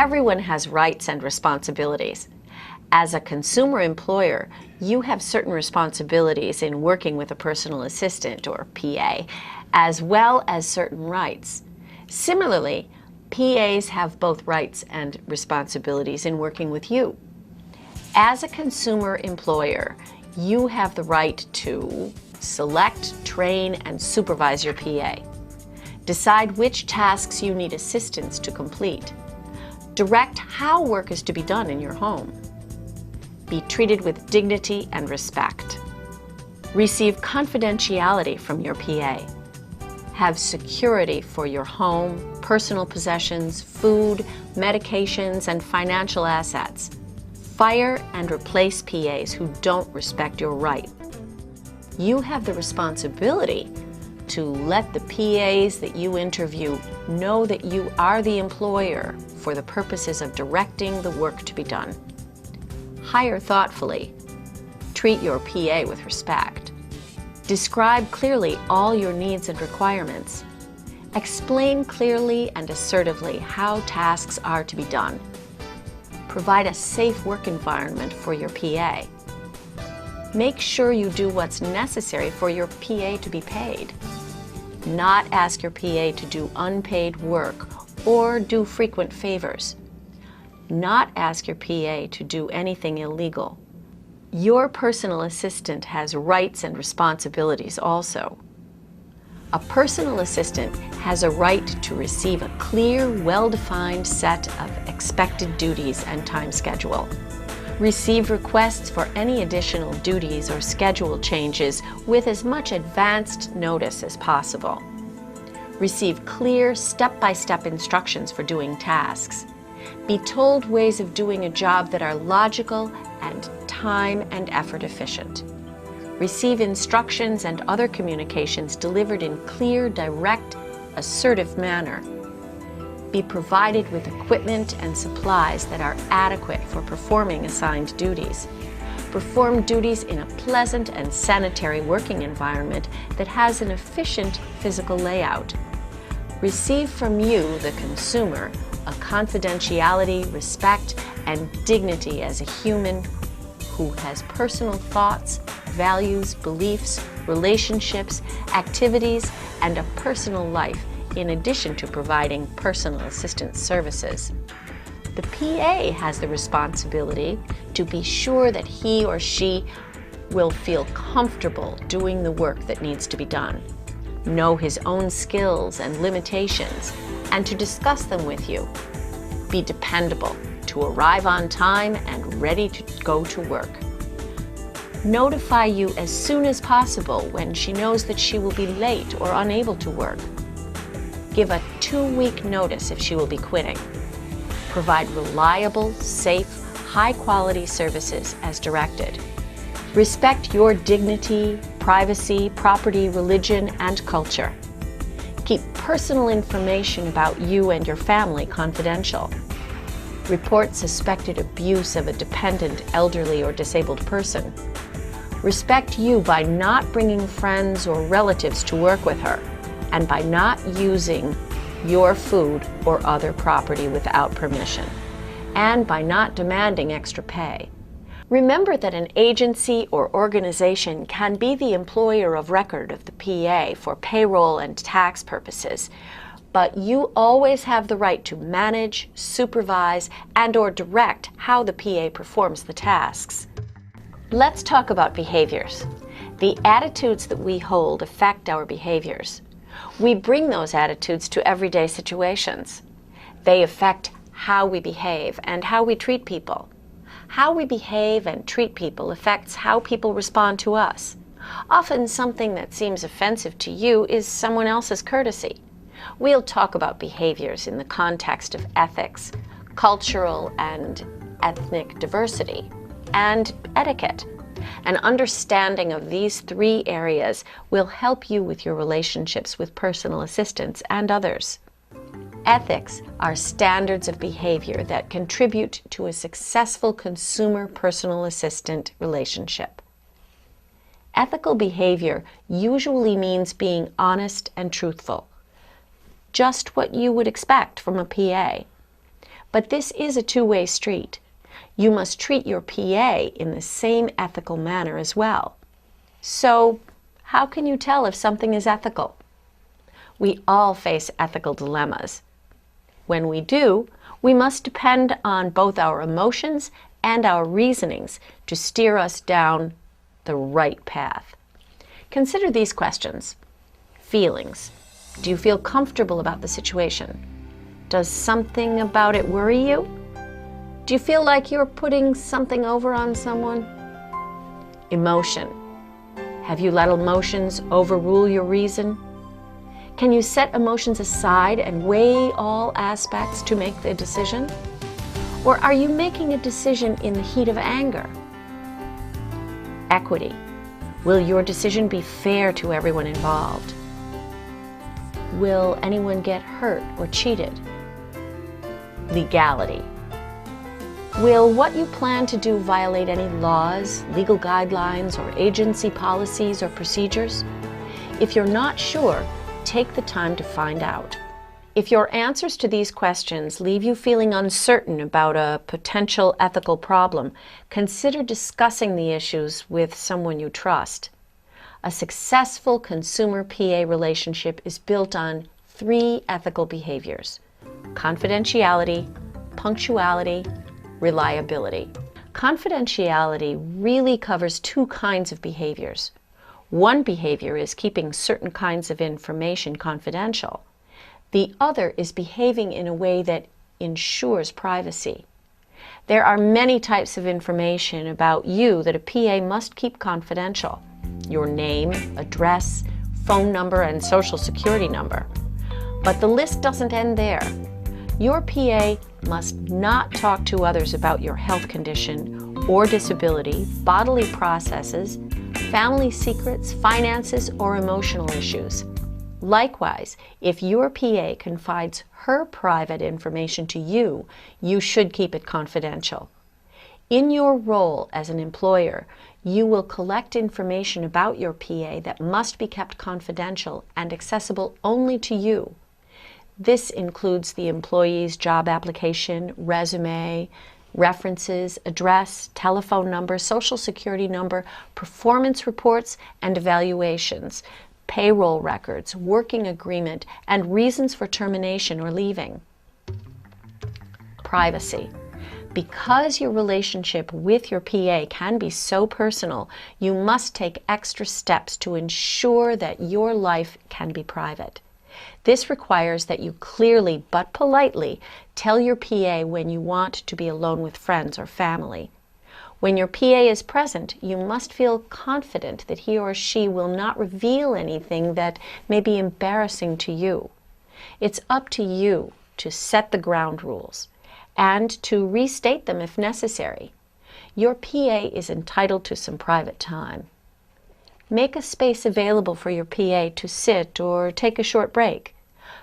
Everyone has rights and responsibilities. As a consumer employer, you have certain responsibilities in working with a personal assistant or PA, as well as certain rights. Similarly, PAs have both rights and responsibilities in working with you. As a consumer employer, you have the right to select, train, and supervise your PA. Decide which tasks you need assistance to complete. Direct how work is to be done in your home. Be treated with dignity and respect. Receive confidentiality from your PA. Have security for your home, personal possessions, food, medications, and financial assets. Fire and replace PAs who don't respect your right. You have the responsibility to let the PAs that you interview know that you are the employer for the purposes of directing the work to be done. Hire thoughtfully. Treat your PA with respect. Describe clearly all your needs and requirements. Explain clearly and assertively how tasks are to be done. Provide a safe work environment for your PA. Make sure you do what's necessary for your PA to be paid. Not ask your PA to do unpaid work or do frequent favors. Not ask your PA to do anything illegal. Your personal assistant has rights and responsibilities also. A personal assistant has a right to receive a clear, well-defined set of expected duties and time schedule. Receive requests for any additional duties or schedule changes with as much advanced notice as possible. Receive clear, step-by-step instructions for doing tasks. Be told ways of doing a job that are logical and time and effort efficient. Receive instructions and other communications delivered in clear, direct, assertive manner. Be provided with equipment and supplies that are adequate for performing assigned duties. Perform duties in a pleasant and sanitary working environment that has an efficient physical layout. Receive from you, the consumer, a confidentiality, respect, and dignity as a human who has personal thoughts, values, beliefs, relationships, activities, and a personal life in addition to providing personal assistance services. The PA has the responsibility to be sure that he or she will feel comfortable doing the work that needs to be done, know his own skills and limitations, and to discuss them with you. Be dependable, to arrive on time and ready to go to work. Notify you as soon as possible when she knows that she will be late or unable to work. Give a 2-week notice if she will be quitting. Provide reliable, safe, high-quality services as directed. Respect your dignity, privacy, property, religion, and culture. Keep personal information about you and your family confidential. Report suspected abuse of a dependent, elderly, or disabled person. Respect you by not bringing friends or relatives to work with her, and by not using your food or other property without permission, and by not demanding extra pay. Remember that an agency or organization can be the employer of record of the PA for payroll and tax purposes, but you always have the right to manage, supervise, and/or direct how the PA performs the tasks. Let's talk about behaviors. The attitudes that we hold affect our behaviors. We bring those attitudes to everyday situations. They affect how we behave and how we treat people. How we behave and treat people affects how people respond to us. Often something that seems offensive to you is someone else's courtesy. We'll talk about behaviors in the context of ethics, cultural and ethnic diversity, and etiquette. An understanding of these 3 areas will help you with your relationships with personal assistants and others. Ethics are standards of behavior that contribute to a successful consumer personal assistant relationship. Ethical behavior usually means being honest and truthful, just what you would expect from a PA. But this is a two-way street. You must treat your PA in the same ethical manner as well. So, how can you tell if something is ethical? We all face ethical dilemmas. When we do, we must depend on both our emotions and our reasonings to steer us down the right path. Consider these questions. Feelings. Do you feel comfortable about the situation? Does something about it worry you? Do you feel like you're putting something over on someone? Emotion. Have you let emotions overrule your reason? Can you set emotions aside and weigh all aspects to make the decision? Or are you making a decision in the heat of anger? Equity. Will your decision be fair to everyone involved? Will anyone get hurt or cheated? Legality. Will what you plan to do violate any laws, legal guidelines, or agency policies or procedures? If you're not sure, take the time to find out. If your answers to these questions leave you feeling uncertain about a potential ethical problem, consider discussing the issues with someone you trust. A successful consumer-PA relationship is built on 3 ethical behaviors: confidentiality, punctuality, reliability. Confidentiality really covers 2 kinds of behaviors. One behavior is keeping certain kinds of information confidential. The other is behaving in a way that ensures privacy. There are many types of information about you that a PA must keep confidential: your name, address, phone number, and social security number. But the list doesn't end there. Your PA must not talk to others about your health condition or disability, bodily processes, family secrets, finances, or emotional issues. Likewise, if your PA confides her private information to you, you should keep it confidential. In your role as an employer, you will collect information about your PA that must be kept confidential and accessible only to you. This includes the employee's job application, resume, references, address, telephone number, social security number, performance reports and evaluations, payroll records, working agreement, and reasons for termination or leaving. Privacy. Because your relationship with your PA can be so personal, you must take extra steps to ensure that your life can be private. This requires that you clearly but politely tell your PA when you want to be alone with friends or family. When your PA is present, you must feel confident that he or she will not reveal anything that may be embarrassing to you. It's up to you to set the ground rules and to restate them if necessary. Your PA is entitled to some private time. Make a space available for your PA to sit or take a short break.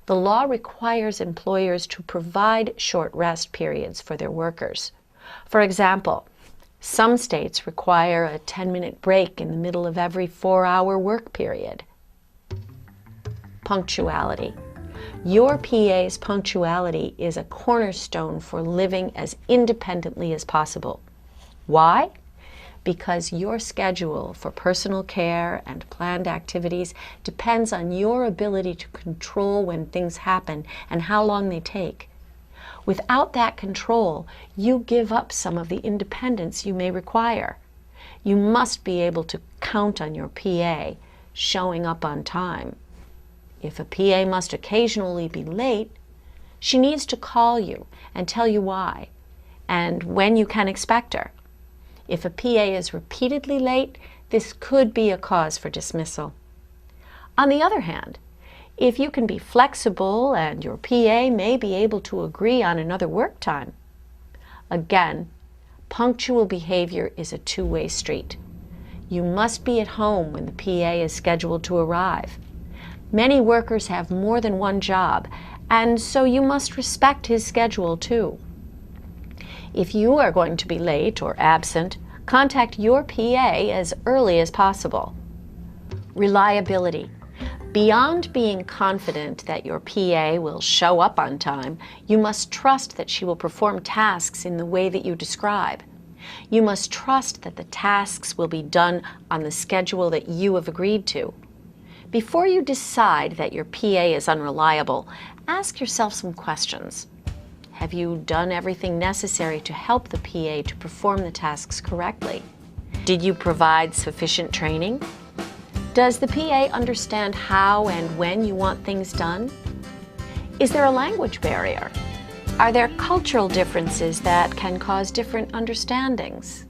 The law requires employers to provide short rest periods for their workers. For example, some states require a 10-minute break in the middle of every 4-hour work period. Punctuality. Your PA's punctuality is a cornerstone for living as independently as possible. Why? Because your schedule for personal care and planned activities depends on your ability to control when things happen and how long they take. Without that control, you give up some of the independence you may require. You must be able to count on your PA showing up on time. If a PA must occasionally be late, she needs to call you and tell you why and when you can expect her. If a PA is repeatedly late, this could be a cause for dismissal. On the other hand, if you can be flexible and your PA may be able to agree on another work time. Again, punctual behavior is a two-way street. You must be at home when the PA is scheduled to arrive. Many workers have more than one job, and so you must respect his schedule too. If you are going to be late or absent, contact your PA as early as possible. Reliability. Beyond being confident that your PA will show up on time, you must trust that she will perform tasks in the way that you describe. You must trust that the tasks will be done on the schedule that you have agreed to. Before you decide that your PA is unreliable, ask yourself some questions. Have you done everything necessary to help the PA to perform the tasks correctly? Did you provide sufficient training? Does the PA understand how and when you want things done? Is there a language barrier? Are there cultural differences that can cause different understandings?